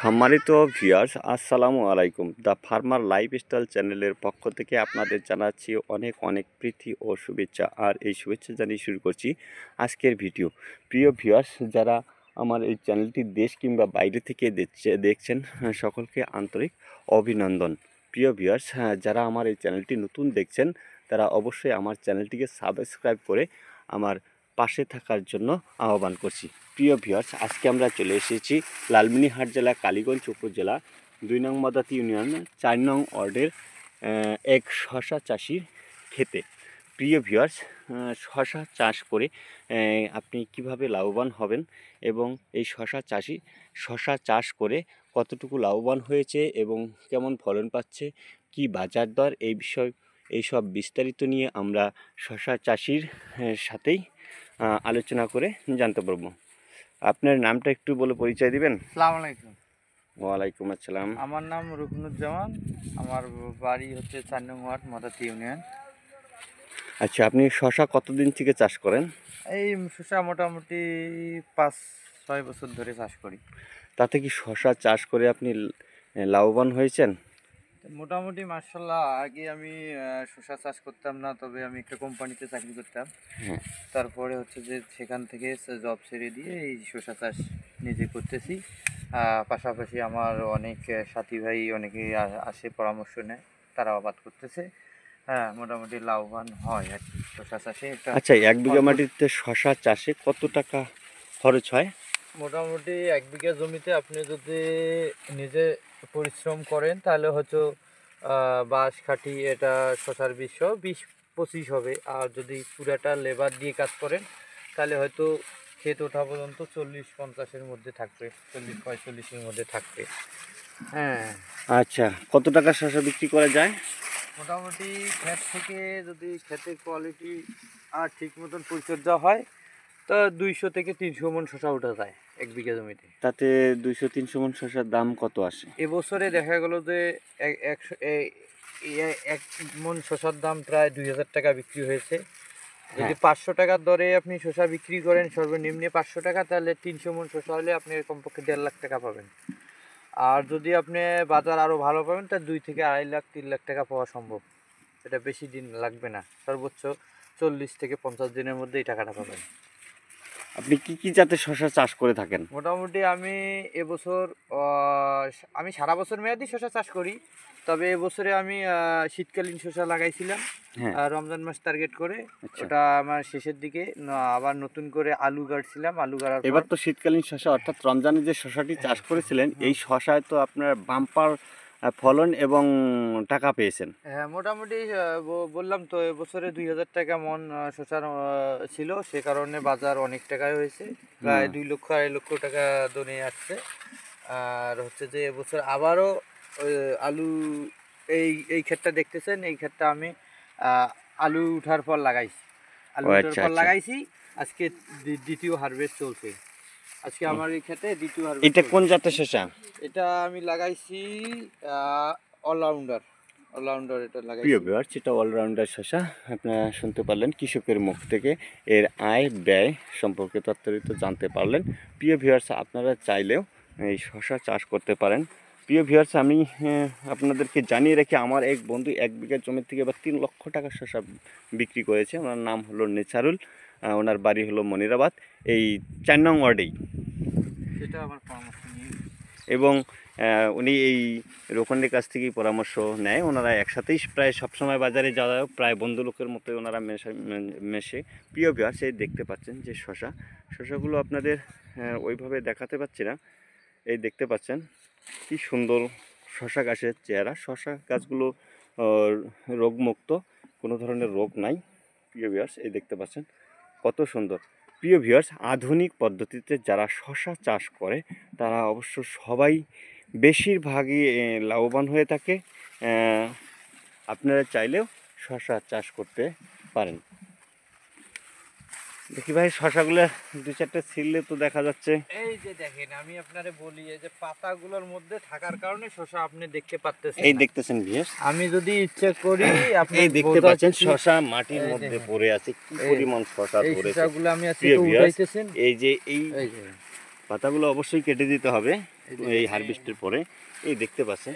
সম্মানিত ভিউয়ার্স, আসসালামু আলাইকুম। দ্য ফার্মার লাইফস্টাইল চ্যানেলের পক্ষ থেকে আপনাদের জানাচ্ছি অনেক অনেক প্রীতি ও শুভেচ্ছা। আর এই শুভেচ্ছা জানিয়ে শুরু করছি আজকের ভিডিও। প্রিয় ভিউয়ার্স, যারা আমার এই চ্যানেলটি দেশ কিংবা বাইরে থেকে দেখছেন, সকলকে আন্তরিক অভিনন্দন। প্রিয় ভিউয়ার্স, যারা আমার এই চ্যানেলটি নতুন দেখছেন তারা অবশ্যই আমার চ্যানেলটিকে সাবস্ক্রাইব করে আমার পাশে থাকার জন্য আহ্বান করছি। প্রিয় ভিউয়ার্স, আজকে আমরা চলে এসেছি লালমনিরহাট জেলা কালীগঞ্জ উপজেলা ২ নং মদাতি ইউনিয়ন ৪ নং ওয়ার্ডের এক শশা চাষির ক্ষেতে। প্রিয় ভিউয়ার্স, শশা চাষ করে আপনি কিভাবে লাভবান হবেন এবং এই শশা চাষ করে কতটুকু লাভবান হয়েছে এবং কেমন ফলন পাচ্ছে, কি বাজার দর, এই সব বিস্তারিত নিয়ে আমরা শশা চাষির সাথেই আলোচনা করে জানতে পারবো। আপনার নামটা একটু বলে পরিচয় দিবেন? আসসালামু আলাইকুম। ওয়ালাইকুম আসসালাম। আমার নাম রুকনুজ্জামান, আমার বাড়ি হচ্ছে ৪ নং ওয়ার্ড মদাতি ইউনিয়ন। আচ্ছা, আপনি শশা কতদিন থেকে চাষ করেন? এই শসা মোটামুটি ৫-৬ বছর ধরে চাষ করি। তাতে কি শশা চাষ করে আপনি লাভবান হয়েছেন? মোটামুটি মাশাআল্লাহ। আগে আমি শসা চাষ করতাম না, তবে আমি একটা কোম্পানিতে চাকরি করতাম। তারপরে হচ্ছে যে সেখান থেকে জব ছেড়ে দিয়ে এই শসা চাষ নিজে করতেছি। পাশাপাশি আমার অনেক সাথী ভাই অনেকেই আসে, পরামর্শ নেয়, তারা আবাদ করতেছে। হ্যাঁ, মোটামুটি লাভবান হয় আর কি শসা চাষে। আচ্ছা, ১ বিঘা মাটিতে শশা চাষে কত টাকা খরচ হয়? মোটামুটি ১ বিঘা জমিতে আপনি যদি নিজে পরিশ্রম করেন তাহলে হয়তো বাঁশ কাঠি এটা শশার বীজ ২০-২৫ হবে। আর যদি পুরাটা লেবার দিয়ে কাজ করেন তাহলে হয়তো ক্ষেত ওঠা পর্যন্ত ৪০-৫০-এর মধ্যে থাকবে, ৪০-৪৫-এর মধ্যে থাকবে। হ্যাঁ। আচ্ছা, কত টাকা শশা বিক্রি করা যায়? মোটামুটি ক্ষেত থেকে যদি ক্ষেতের কোয়ালিটি আর ঠিক মতন পরিচর্যা হয় তো ২০০ থেকে ৩০০ মণ শসা ওঠা যায় ১ বিঘা জমিতে। তাতে ২০০-৩০০ মণ শশার দাম কত আসে? এবছরে দেখা গেল যে ১ মণ শসার দাম প্রায় ২০০০ টাকা বিক্রি হয়েছে। যদি ৫০০ টাকার দরে আপনি শসা বিক্রি করেন সর্বনিম্নে ৫০০ টাকা, তাহলে ৩০০ মণ শসা হলে আপনি কমপক্ষে ১.৫ লাখ টাকা পাবেন। আর যদি আপনি বাজার আরও ভালো পাবেন তা ২ থেকে ২.৫ লাখ ৩ লাখ টাকা পাওয়া সম্ভব। এটা বেশি দিন লাগবে না, সর্বোচ্চ ৪০ থেকে ৫০ দিনের মধ্যে এই টাকাটা পাবেন। আপনি কি জাতের শশা চাষ করে থাকেন? মোটামুটি আমি এবছর আমি সারা বছর মেয়াদি শসা চাষ করি, তবে এবছরে আমি শীতকালীন শসা লাগাইছিলাম রমজান মাস টার্গেট করে। ওটা আমার শেষের দিকে আবার নতুন করে আলু গাড়ছিলাম। আলু গাড়ার এবার তো শীতকালীন শসা অর্থাৎ রমজানে যে শসাটি চাষ করেছিলেন, এই শসায় তো আপনার বাম্পার ফলন এবং টাকা পেয়েছেন। হ্যাঁ, মোটামুটি বললাম তো এবছরে ২০০০ টাকা মন শসার ছিল, সে কারণে বাজার অনেক টাকায় হয়েছে, প্রায় ২ লক্ষ ২.৫ লক্ষ টাকা দনে আসছে। আর হচ্ছে যে এবছর আবারও আলু এই ক্ষেতটা দেখতেছেন, এই ক্ষেতটা আমি আলু উঠার পর লাগাইছি। লাগাইছি, আজকে দ্বিতীয় হারভেস্ট চলছে। আজকে আমার এই ক্ষেতে দ্বিতীয় হারভেস্ট। এটা কোন জাতের শসা? এটা আমি লাগাইছি অলরাউন্ডার এটা লাগাইছি। প্রিয় ভিউয়ার্স, এটা অলরাউন্ডার শসা। আপনারা শুনতে পারলেন কৃষকের মুখ থেকে এর আয় ব্যয় সম্পর্কে তথ্যান্বিত জানতে পারলেন। প্রিয় ভিউয়ার্স, আপনারা চাইলেও এই শসা চাষ করতে পারেন। প্রিয় ভিউয়ার্স, আমি আপনাদেরকে জানিয়ে রেখে আমার এক বন্ধু ১ বিঘা জমি থেকে এবার ৩ লক্ষ টাকা শসা বিক্রি করেছে। ওনার নাম হলো নেচারুল, ওনার বাড়ি হলো মনিরাবাদ, এই ৪ নং ওয়ার্ডেই। সেটা আমার পরামর্শ নিয়ে এবং উনি এই রোকনের কাছ থেকেই পরামর্শ নেয়। ওনারা একসাথেই প্রায় সবসময় বাজারে যাওয়া, প্রায় বন্ধু লোকের মতো ওনারা মেশে। প্রিয় ভিউয়ার্স, এই দেখতে পাচ্ছেন যে শসাগুলো আপনাদের ওইভাবে দেখাতে পাচ্ছি না। এই দেখতে পাচ্ছেন কি সুন্দর শসা গাছের চেহারা। শসা গাছগুলো রোগমুক্ত, কোনো ধরনের রোগ নাই। প্রিয় ভিউয়ার্স, এই দেখতে পাচ্ছেন কত সুন্দর। প্রিয় ভিউয়ার্স, আধুনিক পদ্ধতিতে যারা শসা চাষ করে তারা অবশ্য সবাই বেশিরভাগই লাভবান হয়ে থাকে। আপনারা চাইলেও শসা চাষ করতে পারেন। দেখি ভাই, শসাগুলো ২-৪টা ছিললে তো দেখা যাচ্ছে। এই যে দেখেন, আমি আপনারে বলি, এই যে পাতাগুলোর মধ্যে থাকার কারণে শসা আপনি দেখতে পাচ্ছেন। এই দেখতেছেন ভিউয়ার্স, আমি যদি ইচ্ছে করি আপনি এই দেখতে পাচ্ছেন শসা মাটির মধ্যে পড়ে আছে, কি পরিমাণ শসা পড়েছে। শসাগুলো আমি আজকে উঠাইতেছেন। এই যে এই পাতাগুলো অবশ্যই কেটে দিতে হবে। এই হারভেস্টের পরে এই দেখতে পাচ্ছেন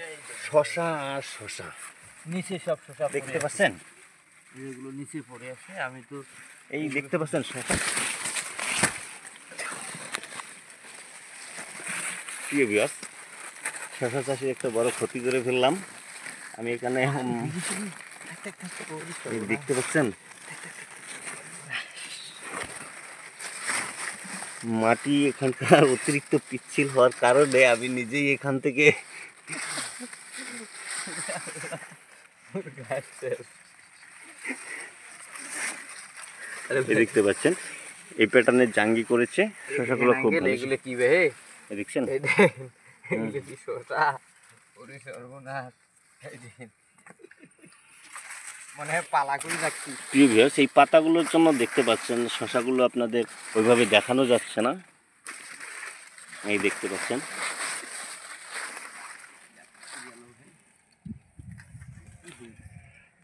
শশা আর শশা নিচে সব শসা দেখতে পাচ্ছেন, এগুলো নিচে পড়ে আছে। আমি তো এই দেখতে পাচ্ছেন শশা। প্রিয় ভিউয়ার্স, শশা চাষে একটা বড় ক্ষতি করে ফেললাম আমি এখানে। এই দেখতে পাচ্ছেন মাটি এখানকার অতিরিক্ত পিচ্ছিল হওয়ার কারণে আমি নিজেই এখান থেকে এই দেখতে পাচ্ছেন এই প্যাটার্নের জাঙ্গি করেছে শশাগুলো খুব ভালো। এগুলো কি বে দেখছেন এগুলো কি শসা? ওরে সর্বনাশ, এই দেখেন মনে হয় পালা করে রাখছি। প্রিয় ভিউয়ার্স, এই পাতাগুলোর জন্য দেখতে পাচ্ছেন শশাগুলো আপনাদের ওইভাবে দেখানো যাচ্ছে না। এই দেখতে পাচ্ছেন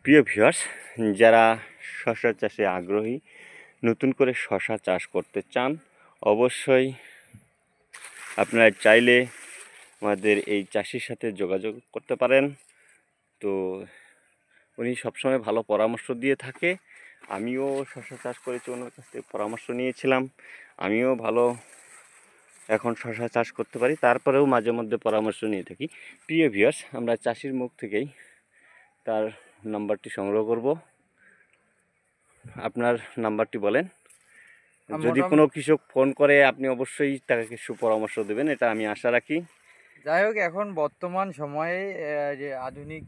প্রিয় ভিউয়ার্স, যারা শশা চাষে আগ্রহী, নতুন করে শশা চাষ করতে চান, অবশ্যই আপনারা চাইলে আমাদের এই চাষির সাথে যোগাযোগ করতে পারেন। তো উনি সবসময় ভালো পরামর্শ দিয়ে থাকে। আমিও শশা চাষ করেছি, ওনার কাছ থেকে পরামর্শ নিয়েছিলাম। আমিও ভালো এখন শশা চাষ করতে পারি, তারপরেও মাঝে মধ্যে পরামর্শ নিয়ে থাকি। প্রিয় ভিউয়ার্স, আমরা চাষির মুখ থেকেই তার নাম্বারটি সংগ্রহ করব। আপনার নাম্বারটি বলেন। যদি কোনো কৃষক ফোন করে আপনি অবশ্যই তাকে সুপরামর্শ দেবেন, এটা আমি আশা রাখি। যাই হোক, এখন বর্তমান সময়ে যে আধুনিক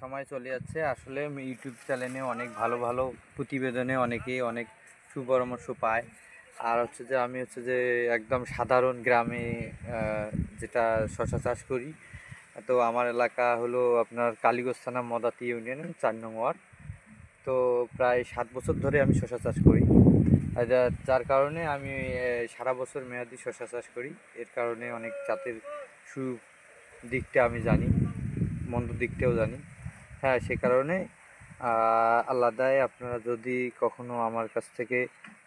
সময় চলে যাচ্ছে, আসলে ইউটিউব চ্যানেলে অনেক ভালো ভালো প্রতিবেদনে অনেকেই অনেক সুপরামর্শ পায়। আর হচ্ছে যে আমি হচ্ছে যে একদম সাধারণ গ্রামে যেটা শশা চাষ করি। তো আমার এলাকা হলো আপনার কালীগঞ্জ থানা মদাতি ইউনিয়নের 4 নং ওয়ার্ড। তো প্রায় 7 বছর ধরে আমি শশা চাষ করি। আর যার কারণে আমি সারা বছর মেয়াদি শশা চাষ করি। এর কারণে অনেক জাতের দিকটা আমি জানি, মন্দ দিকটাও জানি। হ্যাঁ, সে কারণে আল্লাদায় আপনারা যদি কখনো আমার কাছ থেকে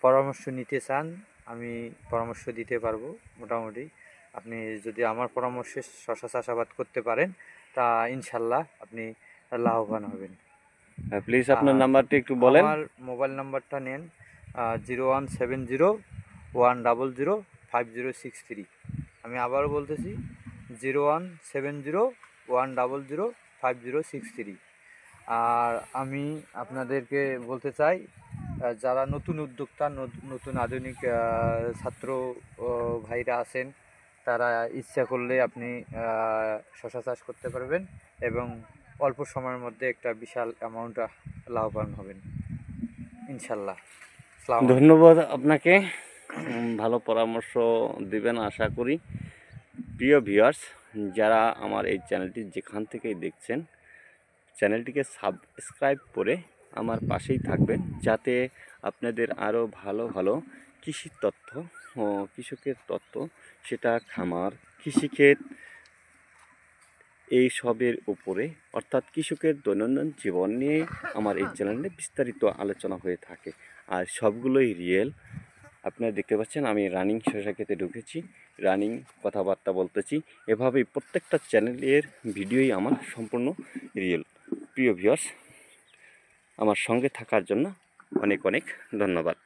পরামর্শ নিতে চান, আমি পরামর্শ দিতে পারবো মোটামুটি। আপনি যদি আমার পরামর্শে শশা চাষাবাদ করতে পারেন, তা ইনশাল্লাহ আপনি লাভবান হবেন। প্লিজ আপনার নাম্বারটি একটু বলেন। আমার মোবাইল নাম্বারটা নেন 0170-100-5063। আমি আবারও বলতেছি 0170-100-5063। আর আমি আপনাদেরকে বলতে চাই, যারা নতুন উদ্যোক্তা, নতুন আধুনিক ছাত্র ভাইরা আছেন, তারা ইচ্ছা করলে আপনি শশা চাষ করতে পারবেন এবং অল্প সময়ের মধ্যে একটা বিশাল অ্যামাউন্ট লাভবান হবেন ইনশাল্লাহ। ধন্যবাদ আপনাকে, ভালো পরামর্শ দিবেন আশা করি। প্রিয় ভিউয়ার্স, যারা আমার এই চ্যানেলটি যেখান থেকেই দেখছেন, চ্যানেলটিকে সাবস্ক্রাইব করে আমার পাশেই থাকবেন, যাতে আপনাদের আরও ভালো ভালো কৃষির তথ্য ও কৃষকের তথ্য, সেটা খামার, কৃষিক্ষেত, এই সবের উপরে, অর্থাৎ কৃষকের দৈনন্দিন জীবন নিয়ে আমার এই চ্যানেলে বিস্তারিত আলোচনা হয়ে থাকে। আর সবগুলোই রিয়েল। আপনারা দেখতে পাচ্ছেন আমি রানিং শশা খেতে ঢুকেছি, রানিং কথাবার্তা বলতেছি। এভাবেই প্রত্যেকটা চ্যানেলের ভিডিওই আমার সম্পূর্ণ রিয়েল। প্রিয় ভিউয়ার্স, আমার সঙ্গে থাকার জন্য অনেক অনেক ধন্যবাদ।